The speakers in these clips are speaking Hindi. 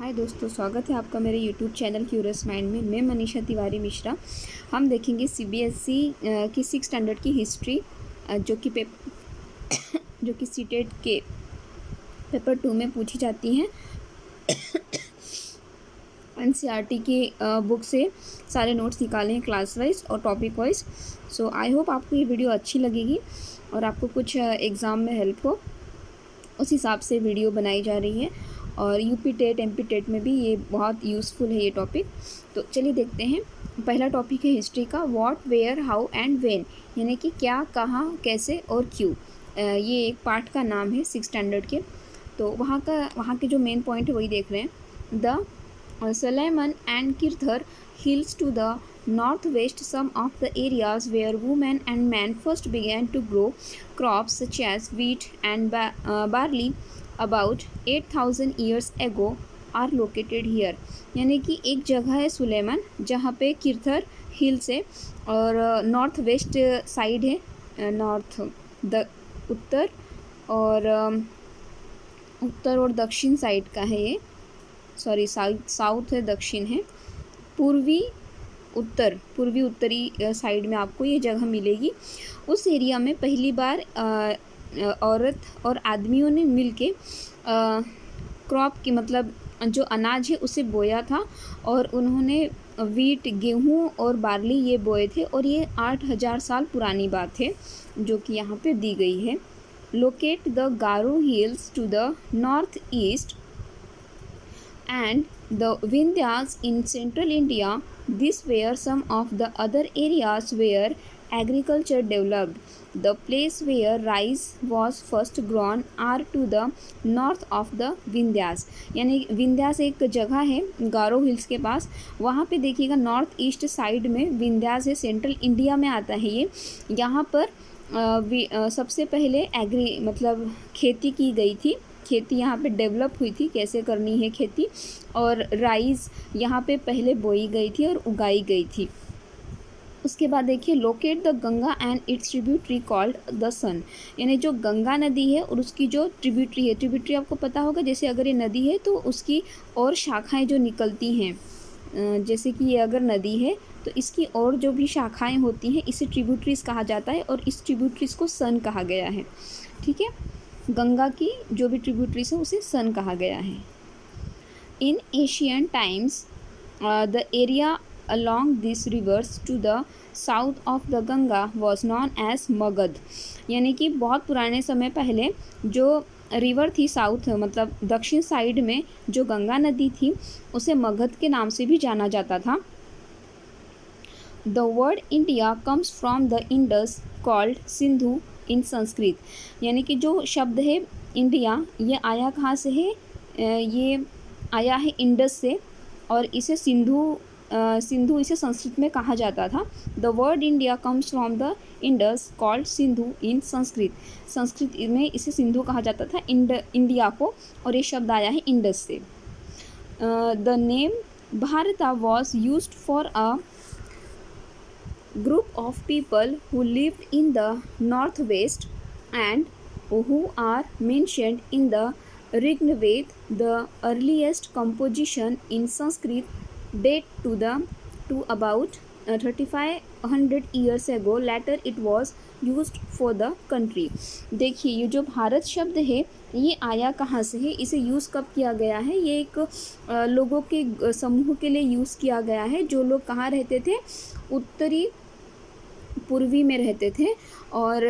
हाय दोस्तों, स्वागत है आपका मेरे यूट्यूब चैनल क्यूरियस माइंड में। मैं मनीषा तिवारी मिश्रा। हम देखेंगे सीबीएसई की 6 स्टैंडर्ड की हिस्ट्री जो कि सीटेट के पेपर 2 में पूछी जाती हैं। एनसीईआरटी की बुक से सारे नोट्स निकाले हैं क्लास वाइज और topic wise. So I hope आपको ये वीडियो अच्छी लगेगी और आपको कुछ एग्ज़ाम में हेल्प हो, उस हिसाब से वीडियो बनाई जा रही है। और यूपी टेट एमपी टेट में भी ये बहुत यूज़फुल है ये टॉपिक। तो चलिए देखते हैं। पहला टॉपिक है हिस्ट्री का, what, where, how and when, यानी कि क्या, कहाँ, कैसे और क्यों। ये एक पार्ट का नाम है 6 स्टैंडर्ड के। तो वहाँ के जो मेन पॉइंट है वही देख रहे हैं। The Solomon and Kirthar hills to the northwest, some of the areas where women and men first began to grow crops such as wheat and barley about 8,000 years ago are located here। यानी कि एक जगह है सुलेमान जहाँ पे किर्थर हिल्स है और नॉर्थ वेस्ट साइड है, नॉर्थ उत्तर और दक्षिण साइड का है ये, सॉरी साउथ है, दक्षिण है, पूर्वी उत्तरी साइड में आपको ये जगह मिलेगी। उस एरिया में पहली बार औरत और आदमियों ने मिलके क्रॉप की मतलब जो अनाज है उसे बोया था और उन्होंने वीट, गेहूँ और बार्ली ये बोए थे और ये 8,000 साल पुरानी बात है जो कि यहाँ पे दी गई है। Locate the Garo Hills to the north east and the Vindhyas in central India. These were some of the other areas where agriculture developed. The place where rice was first grown are to the north of the Vindhyas। यानी विंध्यास एक जगह है गारो हिल्स के पास, वहाँ पे देखिएगा नॉर्थ ईस्ट साइड में विंध्यास है, सेंट्रल इंडिया में आता है ये। यहाँ पर सबसे पहले मतलब खेती की गई थी, खेती यहाँ पे डेवलप हुई थी, कैसे करनी है खेती, और राइस यहाँ पे पहले बोई गई थी और उगाई गई थी। उसके बाद देखिए, locate the Ganga and its tributary called the Son. यानी जो गंगा नदी है और उसकी जो ट्रिब्यूटरी है, ट्रिब्यूटरी आपको पता होगा, जैसे अगर ये नदी है तो उसकी और शाखाएं जो निकलती हैं, जैसे कि ये अगर नदी है तो इसकी और जो भी शाखाएं होती हैं इसे ट्रिब्यूटरीज कहा जाता है और इस ट्रिब्यूटरीज को सन कहा गया है। ठीक है, गंगा की जो भी ट्रिब्यूटरीज है उसे सन कहा गया है। In Asian times the area along this rivers to the south of the Ganga was known as Magadh. यानी कि बहुत पुराने समय पहले जो रिवर थी साउथ मतलब दक्षिण साइड में जो गंगा नदी थी उसे मगध के नाम से भी जाना जाता था। The word India comes from the Indus called Sindhu in Sanskrit. यानी कि जो शब्द है इंडिया, ये आया कहाँ से है, ये आया है इंडस से और इसे सिंधु इसे संस्कृत में कहा जाता था। The word India comes from the Indus called Sindhu in Sanskrit में इसे सिंधु कहा जाता था इंडिया को, और ये शब्द आया है इंडस से। द नेम भारता was used for a group of people who lived in the northwest and who are mentioned in the Rigveda. The earliest composition in Sanskrit date to about 3,500 years ago. Later it was used for the country। देखिए, ये जो भारत शब्द है ये आया कहाँ से है, इसे यूज़ कब किया गया है, ये एक लोगों के समूह के लिए यूज़ किया गया है जो लोग कहाँ रहते थे, उत्तरी पूर्वी में रहते थे। और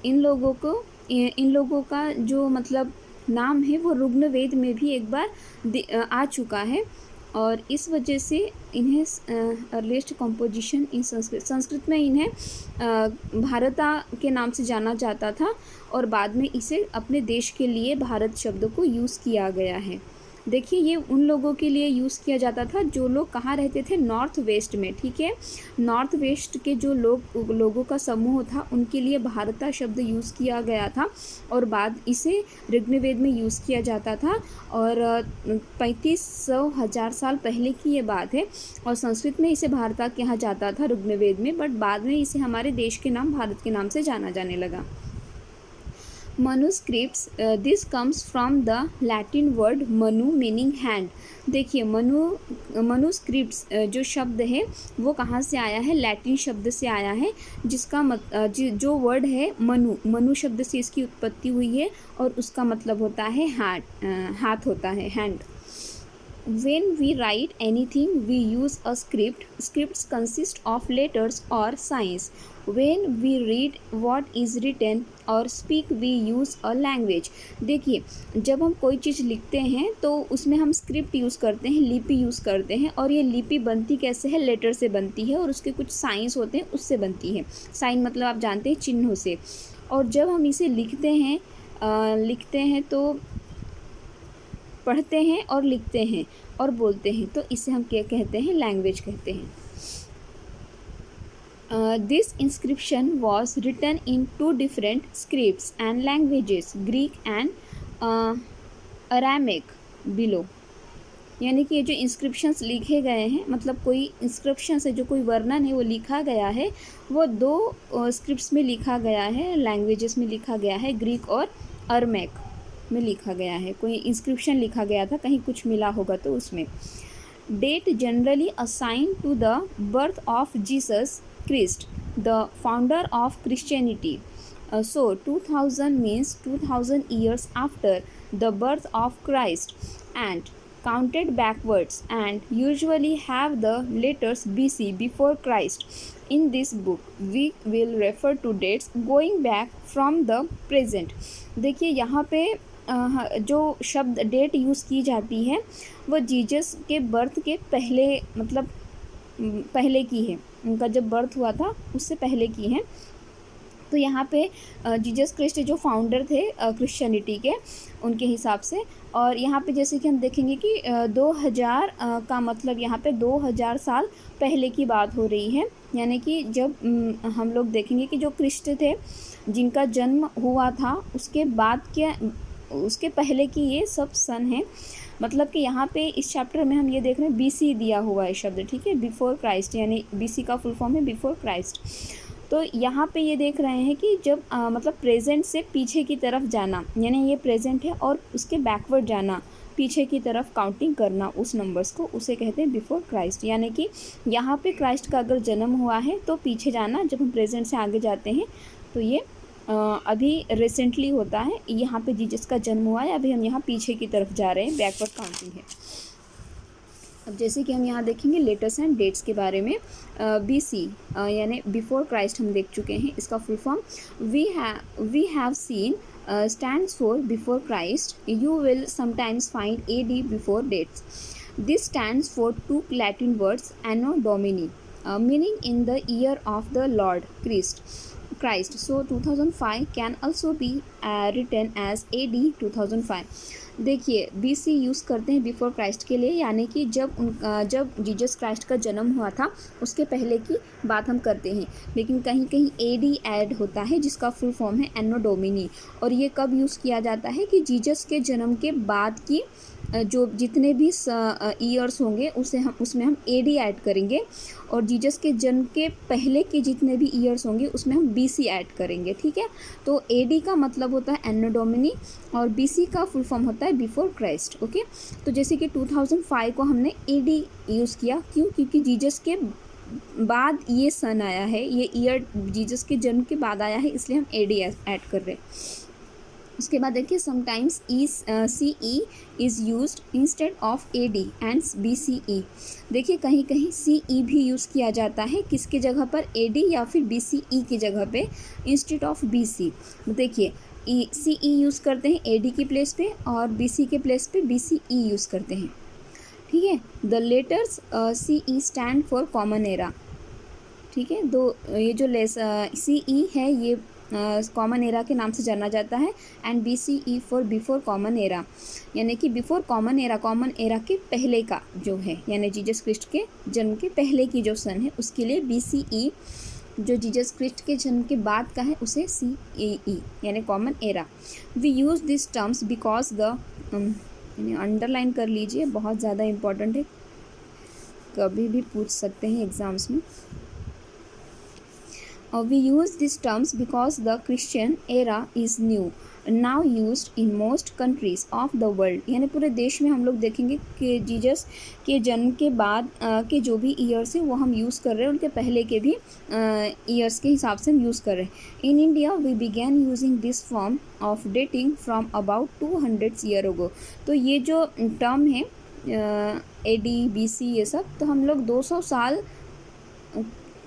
इन लोगों का जो मतलब नाम है वो ऋग्वेद में भी एक बार आ चुका है और इस वजह से इन्हें अर्लीस्ट कंपोजिशन इन संस्कृत में इन्हें भारता के नाम से जाना जाता था और बाद में इसे अपने देश के लिए भारत शब्द को यूज़ किया गया है। देखिए, ये उन लोगों के लिए यूज़ किया जाता था जो लोग कहाँ रहते थे, नॉर्थ वेस्ट में। ठीक है, नॉर्थ वेस्ट के जो लोगों का समूह था उनके लिए भारता शब्द यूज़ किया गया था और बाद इसे ऋग्वेद में यूज़ किया जाता था और 3,500 साल पहले की ये बात है और संस्कृत में इसे भारता कहा जाता था ऋग्वेद में, बट बाद में इसे हमारे देश के नाम भारत के नाम से जाना जाने लगा। Manuscripts, this comes from the Latin word manu meaning hand. देखिए मनुस्क्रिप्ट्स जो शब्द है वो कहाँ से आया है, लैटिन शब्द से आया है, जिसका जो वर्ड है मनु शब्द से इसकी उत्पत्ति हुई है और उसका मतलब होता है हाथ होता है, hand. When we write anything, we use a script. Scripts consist of letters or signs. When we read what is written or speak, we use a language. देखिए जब हम कोई चीज़ लिखते हैं तो उसमें हम स्क्रिप्ट यूज़ करते हैं, लिपि यूज़ करते हैं, और ये लिपि बनती कैसे है, लेटर से बनती है और उसके कुछ साइंस होते हैं उससे बनती है। साइन मतलब आप जानते हैं चिन्हों से। और जब हम इसे लिखते हैं तो पढ़ते हैं और लिखते हैं और बोलते हैं, तो इसे हम क्या कहते हैं, लैंग्वेज कहते हैं। This inscription was written in 2 different scripts and languages, Greek and Aramaic below. यानी कि ये जो इंस्क्रिप्शंस लिखे गए हैं, मतलब कोई इंस्क्रिप्शन से जो कोई वर्णन है वो लिखा गया है, वो 2 स्क्रिप्ट्स में लिखा गया है, लैंग्वेजेस में लिखा गया है, ग्रीक और अरमैक में लिखा गया है। कोई इंस्क्रिप्शन लिखा गया था, कहीं कुछ मिला होगा तो उसमें। Date generally assigned to the birth of Jesus Christ, the founder of Christianity. So 2000 means 2000 years after the birth of Christ and counted backwards, and usually have the letters BC before Christ. In this book we will refer to dates going back from the present. देखिए यहाँ पे जो शब्द डेट यूज़ की जाती है वो जीसस के बर्थ के पहले, मतलब पहले की है, उनका जब बर्थ हुआ था उससे पहले की है। तो यहाँ पे जीसस क्रिस्ट जो फाउंडर थे क्रिश्चियनिटी के, उनके हिसाब से। और यहाँ पे जैसे कि हम देखेंगे कि 2000 का मतलब यहाँ पे 2000 साल पहले की बात हो रही है। यानी कि जब हम लोग देखेंगे कि जो क्रिस्ट थे जिनका जन्म हुआ था उसके बाद के, उसके पहले की ये सब सन है। मतलब कि यहाँ पे इस चैप्टर में हम ये देख रहे हैं BC दिया हुआ है शब्द, ठीक है, बिफोर क्राइस्ट, यानी BC का फुल फॉर्म है बिफोर क्राइस्ट। तो यहाँ पे ये देख रहे हैं कि जब मतलब प्रेजेंट से पीछे की तरफ जाना, यानी ये प्रेजेंट है और उसके बैकवर्ड जाना, पीछे की तरफ काउंटिंग करना उस नंबर्स को, उसे कहते हैं बिफोर क्राइस्ट। यानी कि यहाँ पे क्राइस्ट का अगर जन्म हुआ है तो पीछे जाना, जब हम प्रेजेंट से आगे जाते हैं तो ये अभी रिसेंटली होता है। यहाँ पे जीसस का जन्म हुआ है, अभी हम यहाँ पीछे की तरफ जा रहे हैं, बैकवर्ड काउंटिंग है। अब जैसे कि हम यहाँ देखेंगे लेटर्स एंड डेट्स के बारे में। BC यानी बिफोर क्राइस्ट हम देख चुके हैं, इसका full form we have seen stands for before Christ. You will sometimes find AD before dates. This stands for 2 Latin words anno domini, meaning in the year of the Lord Christ. So 2005 can also be written as AD 2005. देखिए BC यूज़ करते हैं बिफोर क्राइस्ट के लिए, यानी कि जब जीसस क्राइस्ट का जन्म हुआ था उसके पहले की बात हम करते हैं। लेकिन कहीं कहीं AD ऐड होता है जिसका फुल फॉर्म है एनो डोमिनी। और ये कब यूज़ किया जाता है कि जीसस के जन्म के बाद की जो जितने भी ईयर्स होंगे उसमें हम AD ऐड करेंगे, और जीसस के जन्म के पहले के जितने भी ईयर्स होंगे उसमें हम BC ऐड करेंगे, ठीक है। तो AD का मतलब होता है एनो डोमिनी और BC का फुल फॉर्म होता है बिफोर क्राइस्ट, ओके। तो जैसे कि 2005 को हमने AD यूज़ किया, क्यों, क्योंकि जीसस के बाद ये सन आया है, ये ईयर जीसस के जन्म के बाद आया है, इसलिए हम AD ऐड कर रहे हैं। उसके बाद देखिए sometimes CE is used instead of AD and BCE। देखिए कहीं कहीं CE भी यूज़ किया जाता है, किसके जगह पर, AD या फिर BCE की जगह पे इंस्टेड ऑफ BC। देखिए CE यूज़ करते हैं AD की प्लेस पे और BC के प्लेस पे BCE यूज़ करते हैं, ठीक है। The letters CE stand for common era, ठीक है। ये जो CE है ये कॉमन एरा के नाम से जाना जाता है, and BCE for before common era, यानी कि बिफोर कॉमन एरा के पहले का जो है, यानी जीसस क्रिस्ट के जन्म के पहले की जो सन है उसके लिए BCE, जो जीसस क्रिस्ट के जन्म के बाद का है उसे CEE यानी common era. We use this terms because the, underline कर लीजिए, बहुत ज़्यादा इम्पॉर्टेंट है, कभी भी पूछ सकते हैं एग्ज़ाम्स में। We use these terms because the Christian era is new. Now used in most countries of the world, यानी पूरे देश में हम लोग देखेंगे कि जीसस के जन्म के बाद के जो भी ईयर्स हैं वो हम यूज़ कर रहे हैं, उनके पहले के भी ईयर्स के हिसाब से हम यूज़ कर रहे हैं। In India we began using this form of dating from about 200 year ago. तो ये जो टर्म है AD BC ये सब, तो हम लोग 200 साल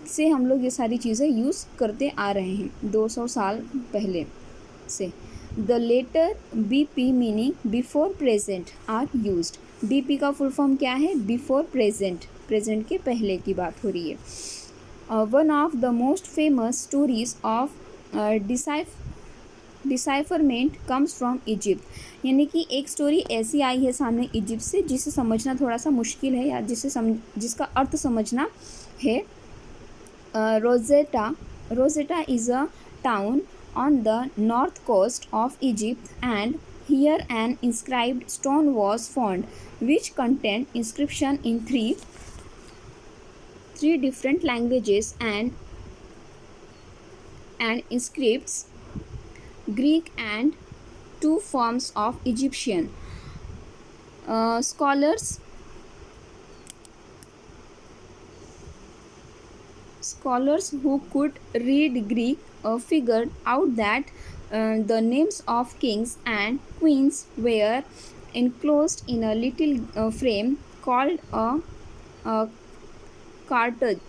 से हम लोग ये सारी चीज़ें यूज़ करते आ रहे हैं, 200 साल पहले से। The letter BP meaning before present are used. BP का फुल फॉर्म क्या है? बिफोर प्रेजेंट, प्रेजेंट के पहले की बात हो रही है। One of the most famous stories of decipherment comes from Egypt, यानी कि एक स्टोरी ऐसी आई है सामने इजिप्ट से जिसे समझना थोड़ा सा मुश्किल है, या जिसका अर्थ समझना है। Rosetta is a town on the north coast of Egypt, and here an inscribed stone was found which contained inscription in three different languages and scripts, Greek and two forms of Egyptian. Scholars who could read Greek figured out that the names of kings and queens were enclosed in a little frame called a cartouche.